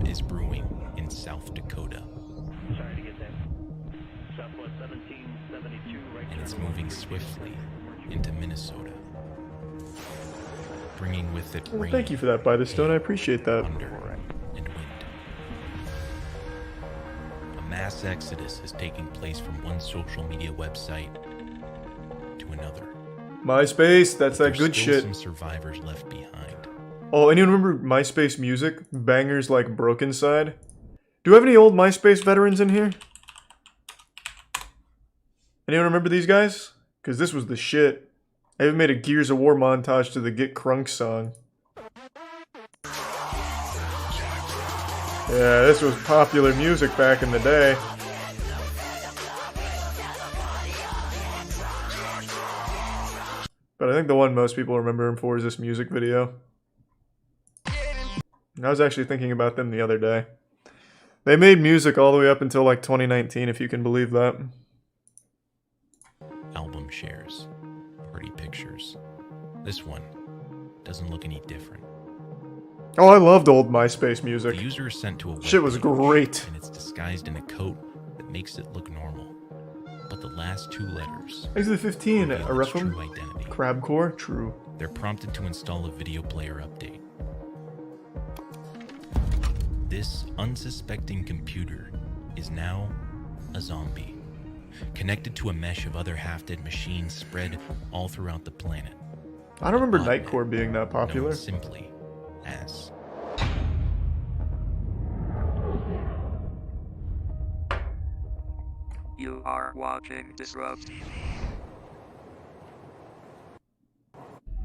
is brewing in South Dakota. Sorry to get that. Southwest 1772, right. And it's moving swiftly into Minnesota, bringing with it Well, rain, thank you for that, By the Stone. I appreciate that. thunder, and wind. A mass exodus is taking place from one social media website to another. MySpace, that's that There's good still shit. some survivors left behind. Oh, anyone remember MySpace music? Bangers like Broken Side? Do we have any old MySpace veterans in here? Anyone remember these guys? Because this was the shit. I even made a Gears of War montage to the Get Crunk song. Yeah, this was popular music back in the day. But I think the one most people remember him for is this music video. I was actually thinking about them the other day. They made music all the way up until like 2019, if you can believe that. Album shares, party pictures. This one doesn't look any different. Oh, I loved old MySpace music. The user is sent to a web Shit was page, great. and it's disguised in a coat that makes it look normal. But the last two letters Exit 15, reveal its Arefum. true identity. Crabcore, true. They're prompted to install a video player update. This unsuspecting computer is now a zombie, connected to a mesh of other half-dead machines spread all throughout the planet. I don't remember Botnet, Nightcore being that popular. known simply as You are watching Disrupt.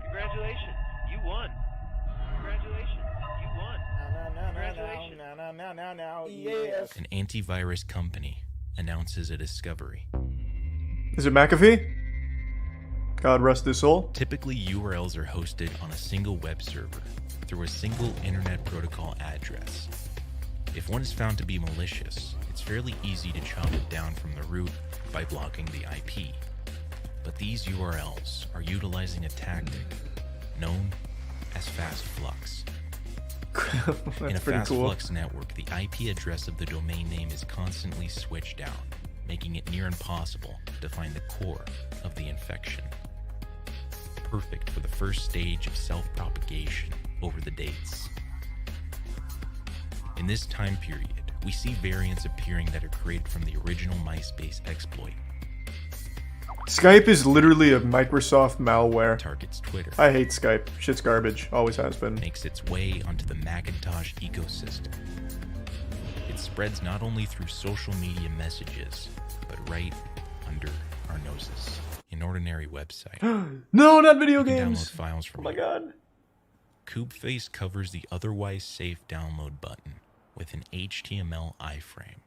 Congratulations, you won. Congratulations, you won. Congratulations. Yes. an antivirus company announces a discovery. Is it McAfee? God rest his soul. Typically, URLs are hosted on a single web server through a single internet protocol address. If one is found to be malicious, it's fairly easy to chop it down from the root by blocking the IP. But these URLs are utilizing a tactic known as fast flux. In a That's pretty fast cool. flux network, the IP address of the domain name is constantly switched out, making it near impossible to find the core of the infection. Perfect for the first stage of self-propagation over the dates. In this time period, we see variants appearing that are created from the original MySpace exploit. Skype is literally a Microsoft malware. Targets Twitter, I hate Skype. Shit's garbage. Always has been. makes its way onto the Macintosh ecosystem. It spreads not only through social media messages, but right under our noses. An ordinary website. No, not video You can download games. files Oh from my it. god. Kubeface covers the otherwise safe download button with an HTML iframe.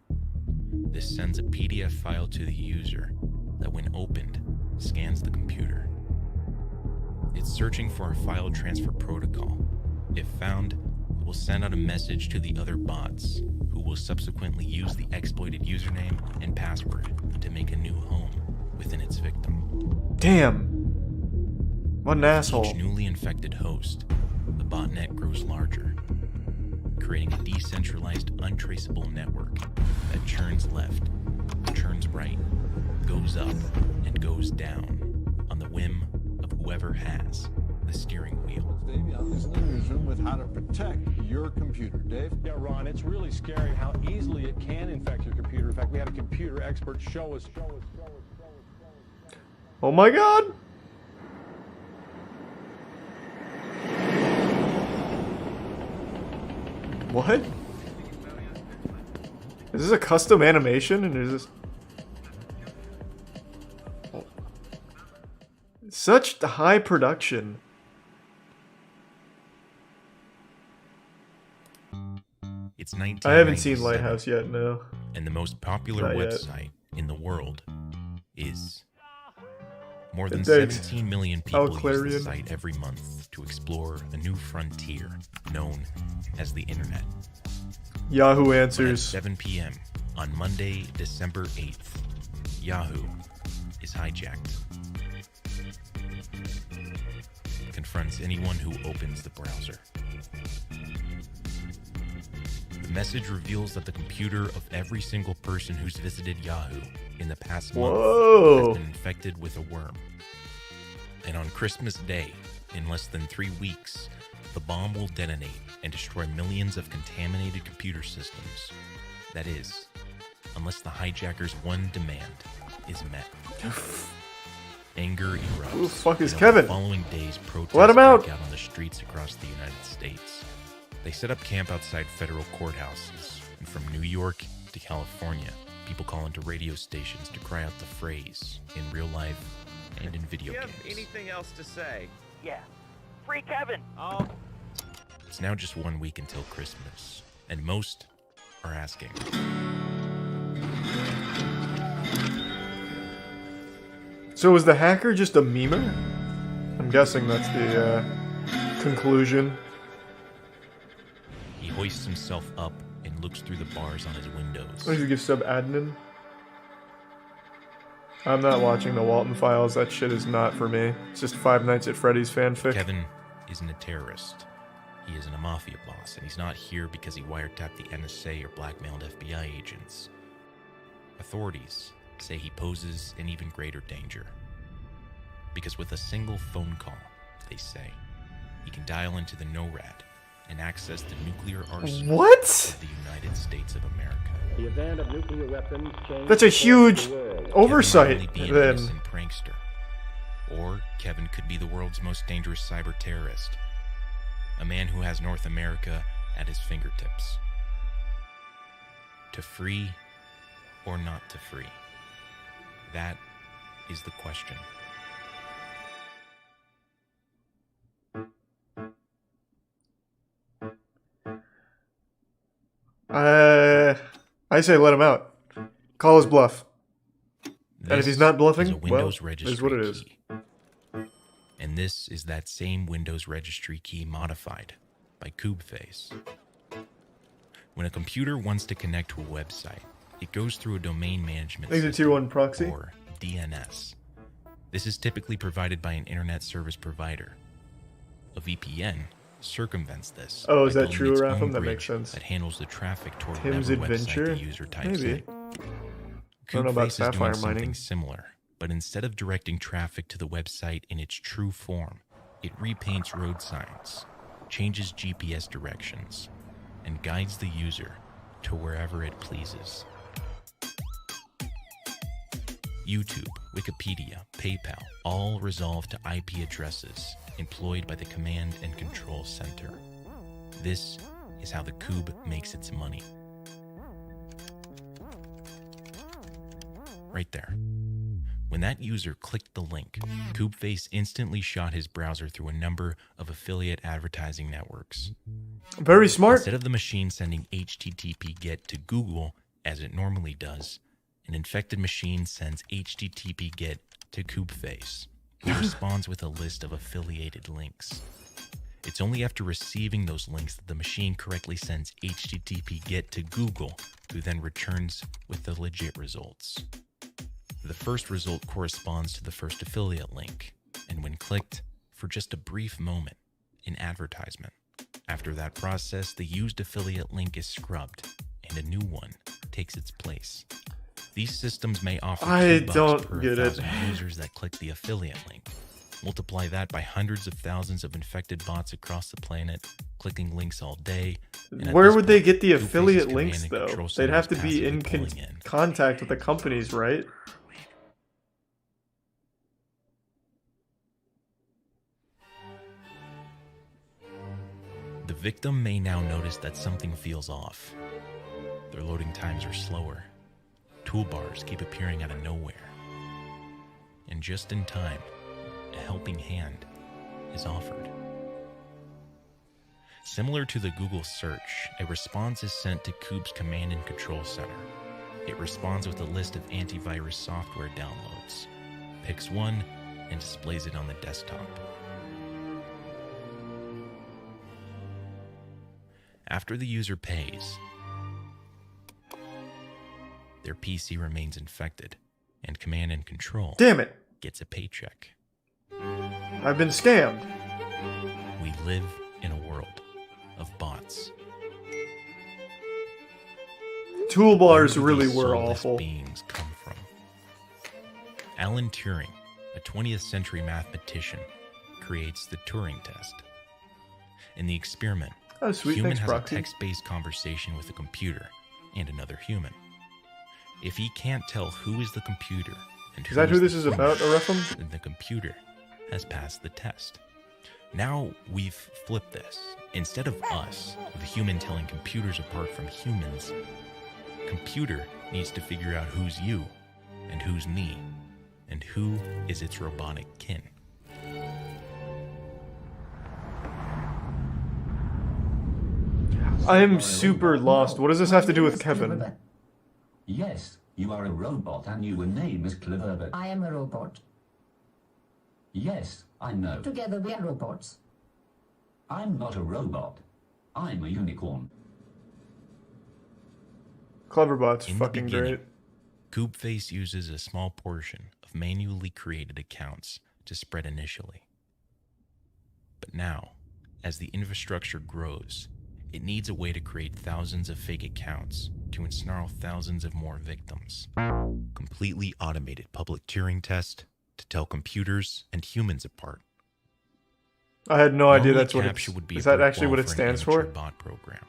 This sends a PDF file to the user that, when opened, scans the computer. It's searching for a file transfer protocol. If found, it will send out a message to the other bots, who will subsequently use the exploited username and password to make a new home within its victim. Damn. What an asshole. Each newly infected host, the botnet grows larger, creating a decentralized, untraceable network that churns left, churns right, goes up, and goes down on the whim of whoever has the steering wheel. Davey, I'm in the newsroom with how to protect your computer. Dave? Yeah, Ron, it's really scary how easily it can infect your computer. In fact, we had a computer expert show us. Oh my god. What? Is this a custom animation? And is this... Oh. Such high production. It's 1997, I haven't seen Lighthouse yet, no. and the most popular Not yet. website in the world is. More than Date. 17 million people use Clarion. the site every month to explore a new frontier known as the internet. Yahoo But at Answers. 7 p.m. on Monday, December 8th, Yahoo is hijacked. Confronts anyone who opens the browser. The message reveals that the computer of every single person who's visited Yahoo in the past month Whoa. has been infected with a worm. And on Christmas Day, in less than 3 weeks, the bomb will detonate and destroy millions of contaminated computer systems. That is, unless the hijackers' one demand is met. Anger erupts. Who the fuck is and Kevin? The following days, protests Let him out. break out on the streets across the United States. They set up camp outside federal courthouses, and from New York to California, people call into radio stations to cry out the phrase in real life and in video Do you have games. anything else to say? Yeah. Free Kevin! Oh, It's now just 1 week until Christmas, and most are asking, So is the hacker just a memer? I'm guessing that's the conclusion. he hoists himself up and looks through the bars on his windows. What does he give sub admin? I'm not watching the Walton Files. That shit is not for me. It's just Five Nights at Freddy's fanfic. Kevin isn't a terrorist. He isn't a mafia boss, and he's not here because he wiretapped the NSA or blackmailed FBI agents. Authorities say he poses an even greater danger. Because with a single phone call, they say, he can dial into the NORAD and access the nuclear arsenal What? of the United States of America. The event of nuclear weapons changed That's a huge the world. Kevin might oversight, only be an then. innocent prankster. Or Kevin could be the world's most dangerous cyber terrorist. A man who has North America at his fingertips. To free or not to free? That is the question. I say let him out. Call his bluff. And if This he's not bluffing, is a well, Windows is registry what it is. key. And this is that same Windows registry key modified by KubeFace. When a computer wants to connect to a website, it goes through a domain management Is it system, tier 1 proxy? or DNS. This is typically provided by an internet service provider. A VPN circumvents this. Oh, is by that building true, its Ratham? own That bridge makes sense. That handles the traffic toward Tim's whatever Adventure? website the user types Maybe. in. I don't know about KubeFace is Sapphire doing something mining. similar, but instead of directing traffic to the website in its true form, it repaints road signs, changes GPS directions, and guides the user to wherever it pleases. YouTube, Wikipedia, PayPal all resolve to IP addresses employed by the Command and Control Center. This is how the Kube makes its money. Right there. When that user clicked the link, KubeFace instantly shot his browser through a number of affiliate advertising networks. Very smart. Instead of the machine sending HTTP GET to Google, as it normally does, an infected machine sends HTTP GET to KubeFace, who responds with a list of affiliated links. It's only after receiving those links that the machine correctly sends HTTP GET to Google, who then returns with the legit results. The first result corresponds to the first affiliate link, and when clicked, for just a brief moment, an advertisement. After that process, the used affiliate link is scrubbed, and a new one takes its place. These systems may offer I $2 don't per get it. 1,000 users that click the affiliate link. Multiply that by hundreds of thousands of infected bots across the planet, clicking links all day. and at Where this would they point, get the KubeFace's affiliate command links, and though? control They'd center have is to be in passively pulling in. contact with the companies, right? The victim may now notice that something feels off. Their loading times are slower. Toolbars keep appearing out of nowhere. And just in time, a helping hand is offered. Similar to the Google search, a response is sent to Kube's Command and Control Center. It responds with a list of antivirus software downloads, picks one, and displays it on the desktop. After the user pays, their PC remains infected, and Command and Control Damn it. gets a paycheck. I've been scammed. We live in a world of bots. toolbars Where do really these were soulless awful. beings come from? Alan Turing, a 20th century mathematician, creates the Turing test. In the experiment, Oh, sweet, human thanks, has a Proxy. text-based conversation with a computer and another human. If he can't tell who is the computer and Is that who is this the is human, about, Arefum? then the computer has passed the test. Now we've flipped this. Instead of us, the human telling computers apart from humans, computer needs to figure out who's you and who's me and who is its robotic kin. I am super lost. What does this have to do with Kevin? Yes, you are a robot and your name is Cleverbert. I am a robot. Yes, I know. Together we are robots. I'm not a robot. I'm a unicorn. Cleverbot's In the fucking beginning, great. Coopface uses a small portion of manually created accounts to spread initially. But now, as the infrastructure grows, it needs a way to create thousands of fake accounts to ensnarl thousands of more victims. Completely automated public Turing test to tell computers and humans apart. I had no idea Normally, that's what CAPTCHA it's... would be Is a that brick actually wall what it for an stands amateur for? bot program,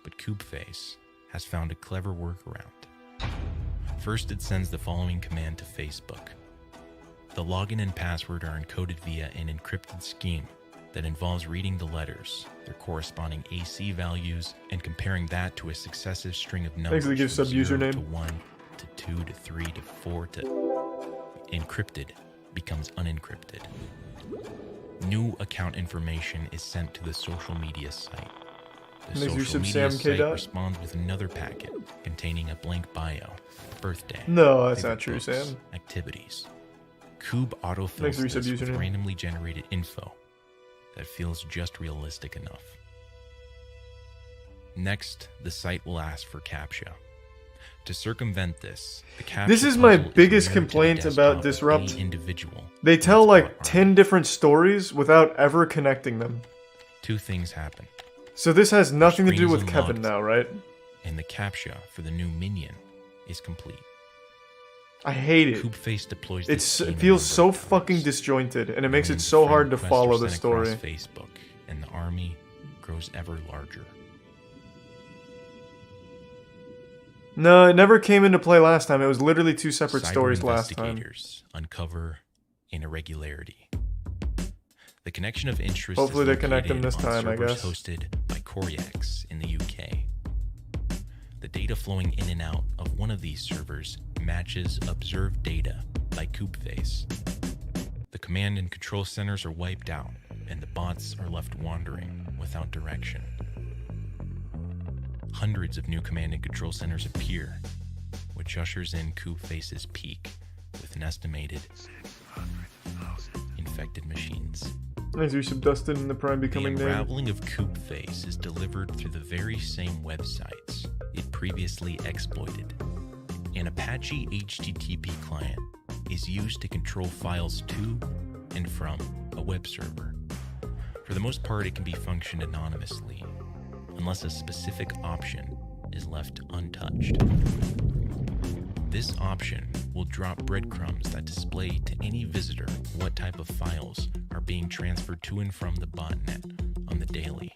but Coopface has found a clever workaround. First, it sends the following command to Facebook. The login and password are encoded via an encrypted scheme that involves reading the letters, their corresponding AC values, and comparing that to a successive string of numbers Basically give from 0 sub-username. to 1 to 2 to 3 to 4 to... Encrypted becomes unencrypted. New account information is sent to the social media site. The Makes use social of media Sam K. site Dot? responds with another packet containing a blank bio, birthday. No, that's favorite not true, books, Sam. Activities. Cube autofills Makes this use of with username. randomly generated info that feels just realistic enough. Next, the site will ask for CAPTCHA. To circumvent this, the CAPTCHA This is my puzzle biggest mirrored to the complaint desktop about of Disrupt. any individual They in tell its like bot 10 army. different stories without ever connecting them. Two things happen, So this has nothing to do screens with unlocked. Kevin now, right? and the CAPTCHA for the new minion is complete. I hate it. Coopface deploys this It scheme a feels number so of times. fucking disjointed, and it makes it Millions so of hard to friend follow requests the are sent across story. Facebook, and the army grows ever larger. No, it never came into play last time. It was literally two separate Cyber stories last time. investigators uncover an irregularity. The connection of interest Hopefully is they connect them located this on time, I servers guess. hosted by Coriax in the UK. The data flowing in and out of one of these servers matches observed data by Coopface. The command and control centers are wiped out, and the bots are left wandering without direction. Hundreds of new command and control centers appear, which ushers in Coopface's peak with an estimated infected machines. As you Dustin in the Prime The becoming name. unraveling of Coopface is delivered through the very same websites it previously exploited. An Apache HTTP client is used to control files to and from a web server. For the most part, it can be functioned anonymously, unless a specific option is left untouched. This option will drop breadcrumbs that display to any visitor what type of files are being transferred to and from the botnet on the daily.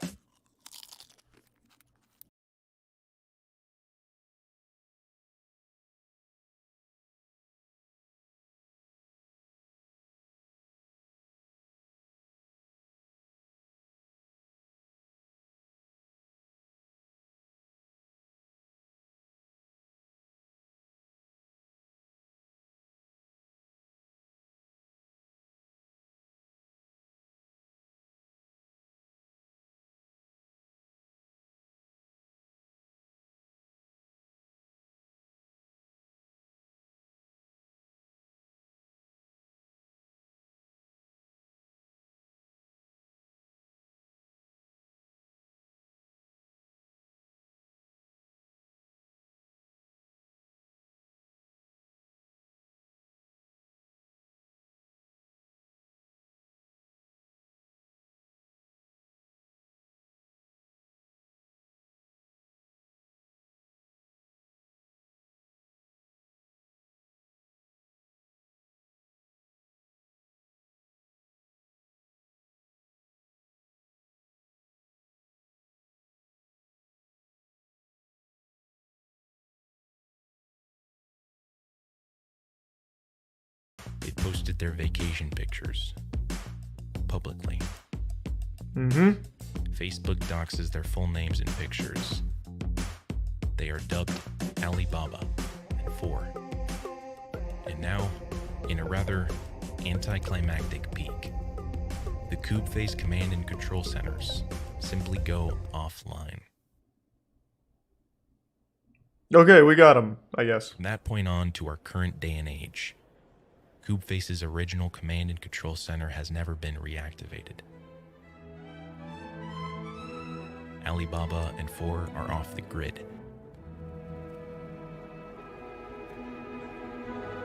posted their vacation pictures publicly. Mm-hmm. Facebook doxes their full names and pictures. They are dubbed Alibaba and 4. And now, in a rather anticlimactic peak, the Cube-Face command and control centers simply go offline. Okay, we got him, I guess. From that point on to our current day and age, Cube-Face's original command and control center has never been reactivated. Alibaba and 4 are off the grid.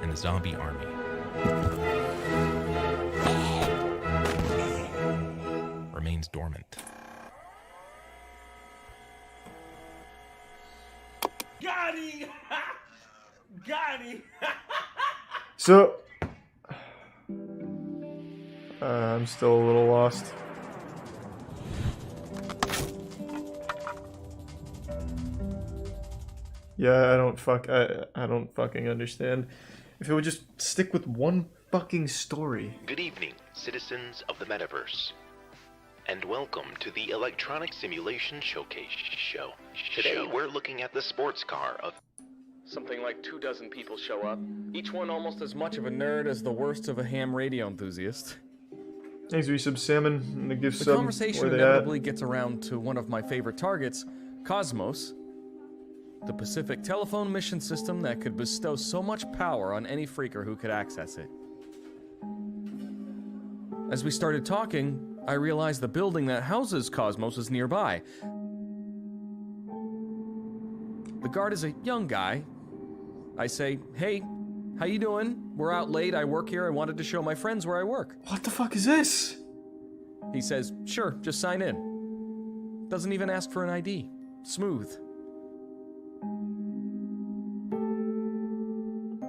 And the zombie army remains dormant. Got him! Got him! So, I'm still a little lost. Yeah, I don't fucking understand. If it would just stick with one fucking story. Good evening, citizens of the Metaverse, and welcome to the Electronic Simulation Showcase show. Today we're looking at the sports car of... Something like 24 people show up, each one almost as much of a nerd as the worst of a ham radio enthusiast. Thanks, resub salmon, and the gift The sub. conversation inevitably gets around to one of my favorite targets, Cosmos, the Pacific telephone mission system that could bestow so much power on any freaker who could access it. As we started talking, I realized the building that houses Cosmos is nearby. The guard is a young guy. I say, "Hey, how you doing? We're out late, I work here, I wanted to show my friends where I work." What the fuck is this? He says, "Sure, just sign in." Doesn't even ask for an ID. Smooth.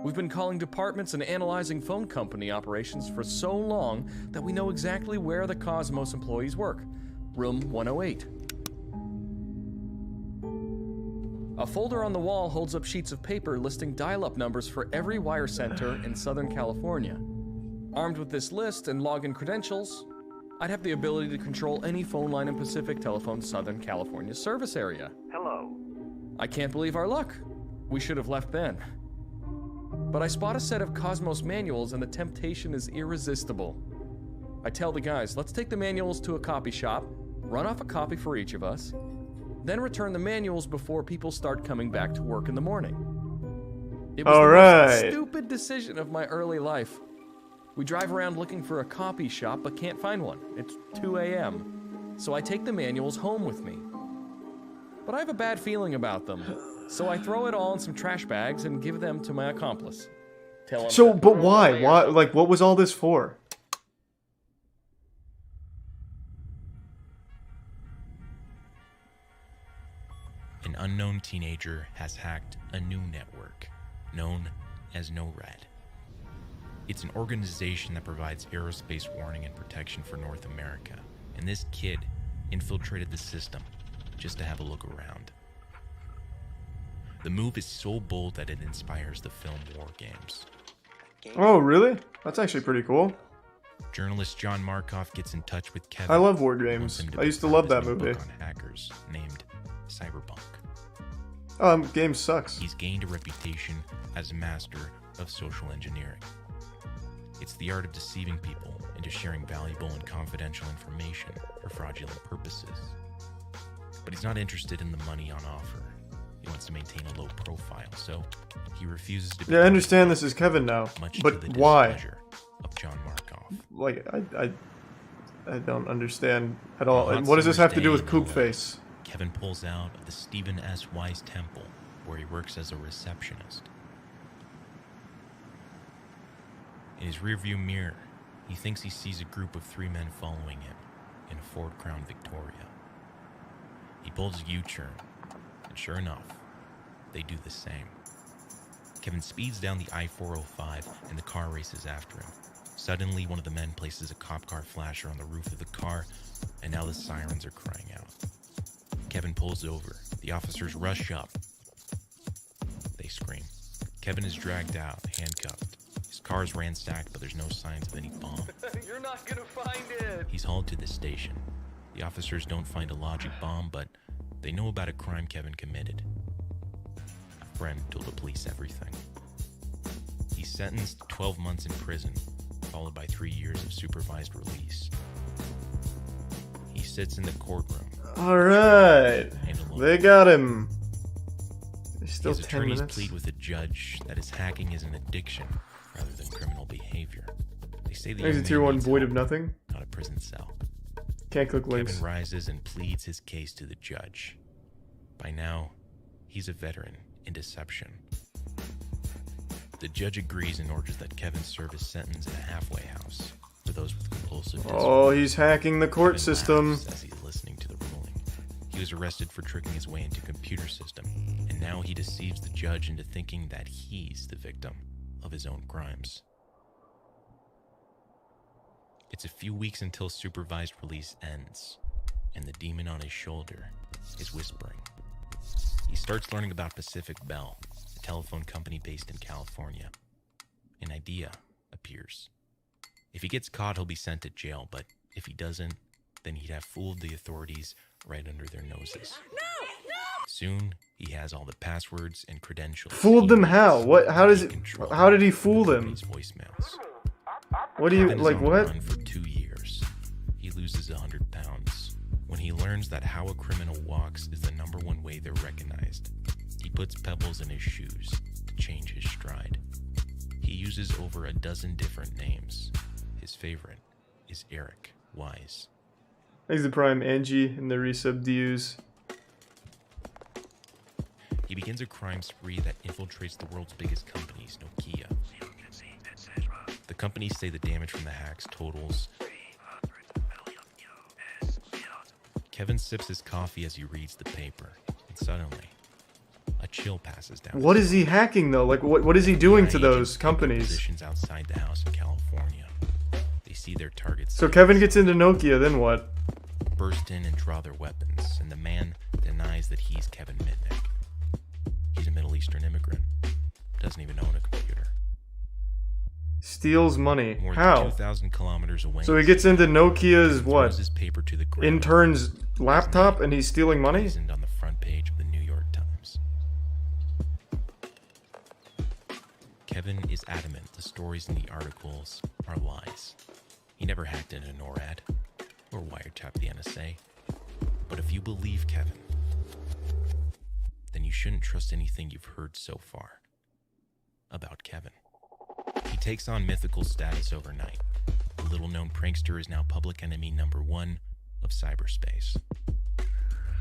We've been calling departments and analyzing phone company operations for so long that we know exactly where the Cosmos employees work. Room 108. A folder on the wall holds up sheets of paper listing dial-up numbers for every wire center in Southern California. Armed with this list and login credentials, I'd have the ability to control any phone line in Pacific Telephone's Southern California service area. Hello. I can't believe our luck. We should have left then. But I spot a set of Cosmos manuals and the temptation is irresistible. I tell the guys, let's take the manuals to a copy shop, run off a copy for each of us, then return the manuals before people start coming back to work in the morning. It was the most stupid decision of my early life. We drive around looking for a copy shop but can't find one. It's 2 a.m. So I take the manuals home with me. But I have a bad feeling about them. So I throw it all in some trash bags and give them to my accomplice. Tell him so, but why? Why? Like, what was all this for? An unknown teenager has hacked a new network known as NORAD. It's an organization that provides aerospace warning and protection for North America, and this kid infiltrated the system just to have a look around. The move is so bold that it inspires the film War Games. Oh, really? That's actually pretty cool. Journalist John Markoff gets in touch with Kevin. I love War Games. I used to love that movie. On hackers named Cyberpunk. Game sucks. He's gained a reputation as a master of social engineering. It's the art of deceiving people into sharing valuable and confidential information for fraudulent purposes. But he's not interested in the money on offer. He wants to maintain a low profile, so he refuses to. Yeah, I understand this is Kevin now, but why? Of John Markoff. Like, I don't understand at all. And what does this have to do with Cube-Face? Kevin pulls out of the Stephen S. Wise Temple, where he works as a receptionist. In his rearview mirror, he thinks he sees a group of 3 men following him in a Ford Crown Victoria. He pulls a U-turn, and sure enough, they do the same. Kevin speeds down the I-405, and the car races after him. Suddenly, one of the men places a cop car flasher on the roof of the car, and now the sirens are crying out. Kevin pulls over. The officers rush up. They scream. Kevin is dragged out, handcuffed. His car is ransacked, but there's no signs of any bomb. You're not gonna find it. He's hauled to the station. The officers don't find a logic bomb, but they know about a crime Kevin committed. A friend told the police everything. He's sentenced to 12 months in prison, followed by 3 years of supervised release. He sits in the courtroom. Alright. They got him. There's still His 10 attorneys minutes. plead with a judge that his hacking is an addiction rather than criminal behavior. They say the young Exit man tier 1 needs void help, of nothing. not a prison cell. Can't click links. Kevin rises and pleads his case to the judge. By now, he's a veteran in deception. The judge agrees and orders that Kevin serve his sentence in a halfway house for those with compulsive disorder. Oh, he's hacking the court Kevin system. laughs as he's listening to the ruling. He was arrested for tricking his way into a computer system, and now he deceives the judge into thinking that he's the victim of his own crimes. It's a few weeks until supervised release ends, and the demon on his shoulder is whispering. He starts learning about Pacific Bell, a telephone company based in California. An idea appears. If he gets caught, he'll be sent to jail, but if he doesn't, then he'd have fooled the authorities right under their noses. Soon, he has all the passwords and credentials. Fooled them how? What? How does it? How did he fool them? Voicemails. What do you Kevin's like? on the What? run for 2 years. He loses 100 pounds. When he learns that how a criminal walks is the #1 way they're recognized, he puts pebbles in his shoes to change his stride. He uses over a dozen different names. His favorite is Eric Wise. Exit Prime Angie and the resub Deus. He begins a crime spree that infiltrates the world's biggest companies, Nokia. The companies say the damage from the hacks totals. Kevin sips his coffee as he reads the paper, and suddenly, a chill passes down. What is he hacking though? Like what is he doing to AI those agents take their companies? Positions outside the house in California. They see their targets. So Kevin gets into Nokia, then what? Burst in and draw their weapons, and the man denies that he's Kevin Mitnick. He's a Middle Eastern immigrant. Doesn't even own a computer. Steals money. More than How? 2,000 kilometers away. So he gets into Nokia's what? Throws his paper to the ground. Intern's laptop and he's stealing money? Blazoned on the front page of the New York Times. Kevin is adamant the stories in the articles are lies. He never hacked into NORAD or wiretapped the NSA. But if you believe Kevin, then you shouldn't trust anything you've heard so far about Kevin. He takes on mythical status overnight. The little-known prankster is now public enemy #1 of cyberspace.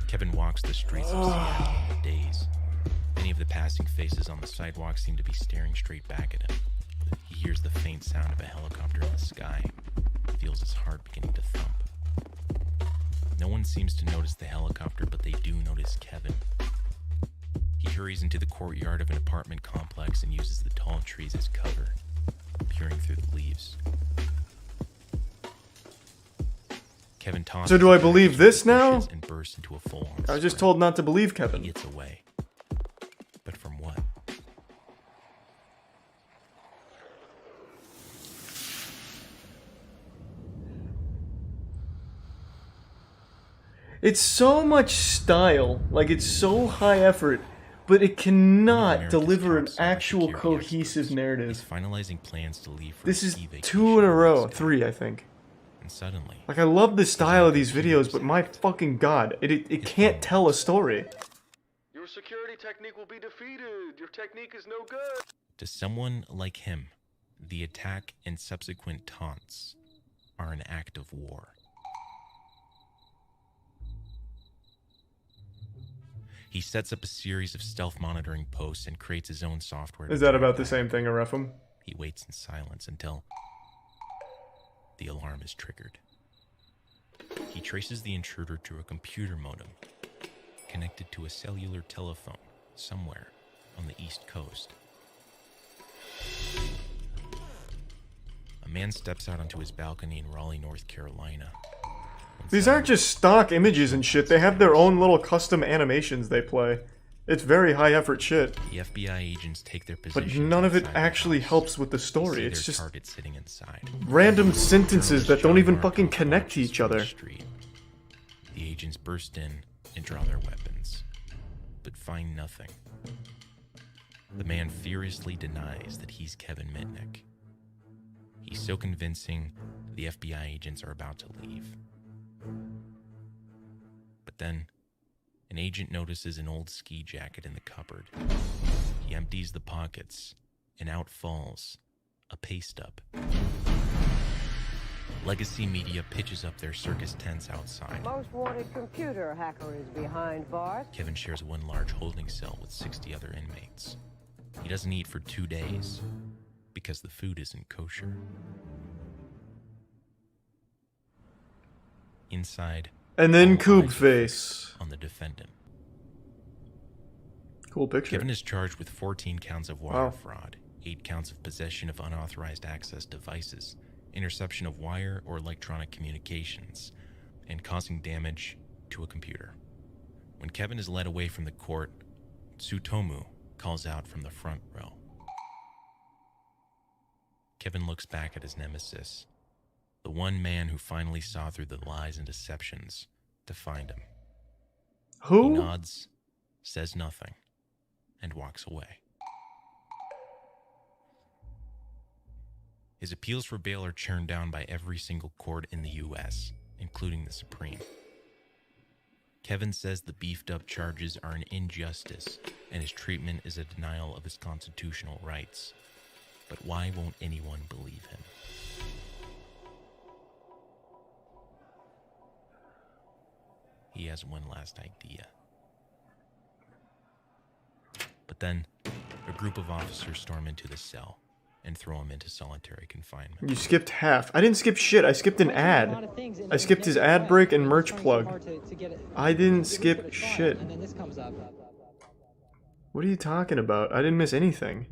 Kevin walks the streets of Seattle in days. Many of the passing faces on the sidewalk seem to be staring straight back at him. He hears the faint sound of a helicopter in the sky, feels his heart beginning to thump. No one seems to notice the helicopter, but they do notice Kevin. He hurries into the courtyard of an apartment complex and uses the tall trees as cover, peering through the leaves. Kevin tosses. So do I believe this now? And bursts into a full-on I was just sprint. told not to believe Kevin. He gets away. But from what? It's so much style, like it's so high effort, but it cannot America's deliver an top actual cybersecurity cohesive experts. narrative. He's finalizing plans to leave for This a is ski vacation 2 in a row, instead. 3 I think. And suddenly, Like I love the style of these videos, but my fucking god, it can't tell a story. Your security technique will be defeated. Your technique is no good. to someone like him, the attack and subsequent taunts are an act of war. He sets up a series of stealth monitoring posts and creates his own software. Is that about the same thing, Arefum? He waits in silence until the alarm is triggered. He traces the intruder to a computer modem connected to a cellular telephone somewhere on the East Coast. A man steps out onto his balcony in Raleigh, North Carolina. These aren't just stock images and shit, they have their own little custom animations they play. It's very high effort shit. The FBI agents take their But positions. none of it outside the actually house. helps with the They story. see It's their just target sitting inside. random sentences that don't even Journalist fucking John connect to watches each from the other. street. The agents burst in and draw their weapons, but find nothing. The man furiously denies that he's Kevin Mitnick. He's so convincing, the FBI agents are about to leave. But then, an agent notices an old ski jacket in the cupboard. He empties the pockets, and out falls a pay stub. Legacy Media pitches up their circus tents outside. Most wanted computer hacker is behind bars. Kevin shares one large holding cell with 60 other inmates. He doesn't eat for 2 days because the food isn't kosher. Inside, And then all Coob eyes are Face. fixed on the defendant. Cool picture. Kevin is charged with 14 counts of wire fraud, 8 counts of possession of unauthorized access devices, interception of wire or electronic communications, and causing damage to a computer. When Kevin is led away from the court, Tsutomu calls out from the front row. Kevin looks back at his nemesis, the one man who finally saw through the lies and deceptions to find him. He Who? nods, says nothing, and walks away. His appeals for bail are churned down by every single court in the U.S., including the Supreme. Kevin says the beefed-up charges are an injustice, and his treatment is a denial of his constitutional rights. But why won't anyone believe him? He has one last idea. But then, a group of officers storm into the cell and throw him into solitary confinement. You skipped half. I didn't skip shit. I skipped an ad. I skipped his ad break and merch plug. I didn't skip shit. What are you talking about? I didn't miss anything.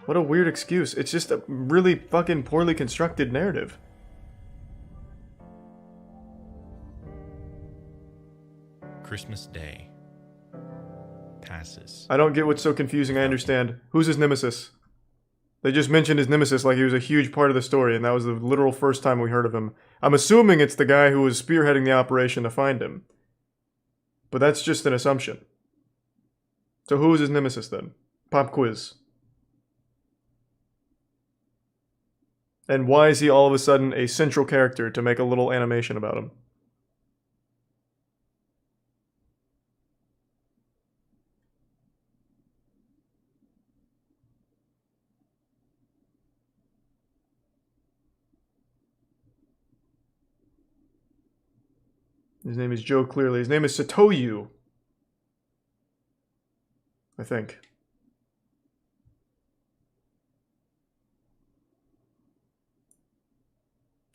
What a weird excuse. It's just a really fucking poorly constructed narrative. Christmas Day passes. I don't get what's so confusing. I understand. Who's his nemesis? They just mentioned his nemesis like he was a huge part of the story, and that was the literal first time we heard of him. I'm assuming it's the guy who was spearheading the operation to find him. But that's just an assumption. So who is his nemesis then? Pop quiz. And why is he all of a sudden a central character to make a little animation about him? His name is Joe Clearly. His name is Satoyu. I think.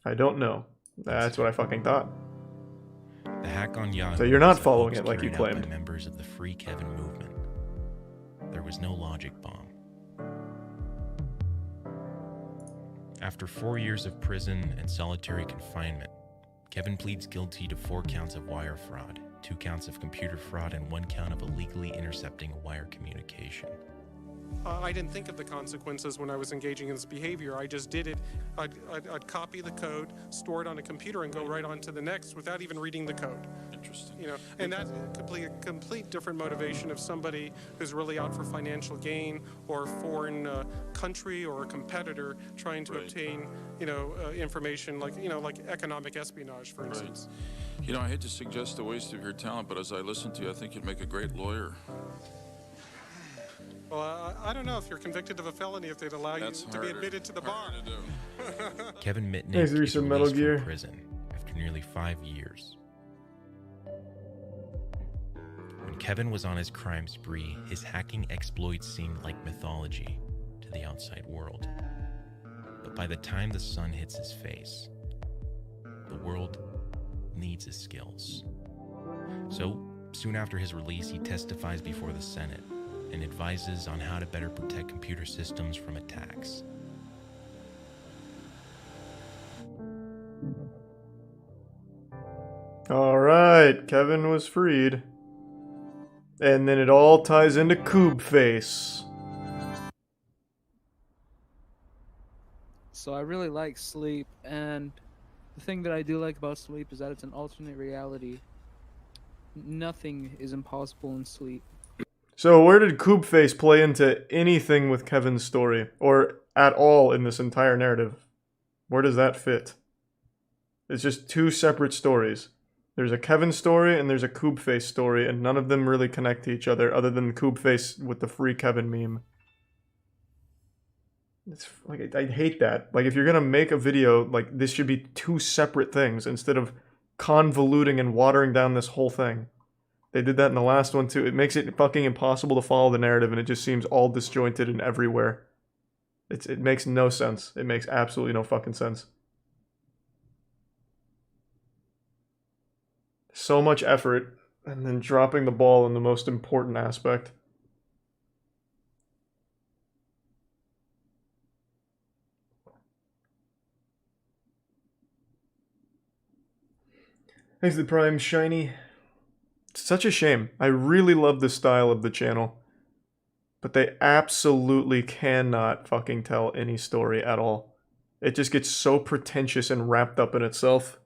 I don't know. That's what I fucking thought. The hack on Yahoo. So you're not was a following hoax it like you carried out claimed. by members of the Free Kevin movement. There was no logic bomb. After 4 years of prison and solitary confinement, Kevin pleads guilty to 4 counts of wire fraud, 2 counts of computer fraud, and 1 count of illegally intercepting a wire communication. I didn't think of the consequences when I was engaging in this behavior. I just did it. I'd copy the code, store it on a computer, and go right on to the next without even reading the code. Interesting. You know, and that's a complete different motivation of somebody who's really out for financial gain or a foreign country or a competitor trying to obtain, information like economic espionage, for instance. You know, I hate to suggest a waste of your talent, but as I listen to you, I think you'd make a great lawyer. Well, I don't know if you're convicted of a felony if they'd allow you to be admitted to the bar. Kevin Mitnick Thanks, is Reese, released Metal from Gear. prison after nearly 5 years. When Kevin was on his crime spree, his hacking exploits seemed like mythology to the outside world. But by the time the sun hits his face, the world needs his skills. So, soon after his release, he testifies before the Senate and advises on how to better protect computer systems from attacks. Alright. right, Kevin was freed. And then it all ties into Coob Face. So I really like Sleep, and the thing that I do like about Sleep is that it's an alternate reality. Nothing is impossible in Sleep. So where did Coob Face play into anything with Kevin's story? Or at all in this entire narrative? Where does that fit? It's just two separate stories. There's a Kevin story and there's a Coob Face story, and none of them really connect to each other other than Coob Face with the free Kevin meme. It's like, I hate that. Like, if you're gonna make a video, like, this should be two separate things instead of convoluting and watering down this whole thing. They did that in the last one too. It makes it fucking impossible to follow the narrative, and it just seems all disjointed and everywhere. It makes no sense. It makes absolutely no fucking sense. So much effort, and then dropping the ball in the most important aspect. Thanks to the Prime, Shiny. It's such a shame. I really love the style of the channel. But they absolutely cannot fucking tell any story at all. It just gets so pretentious and wrapped up in itself.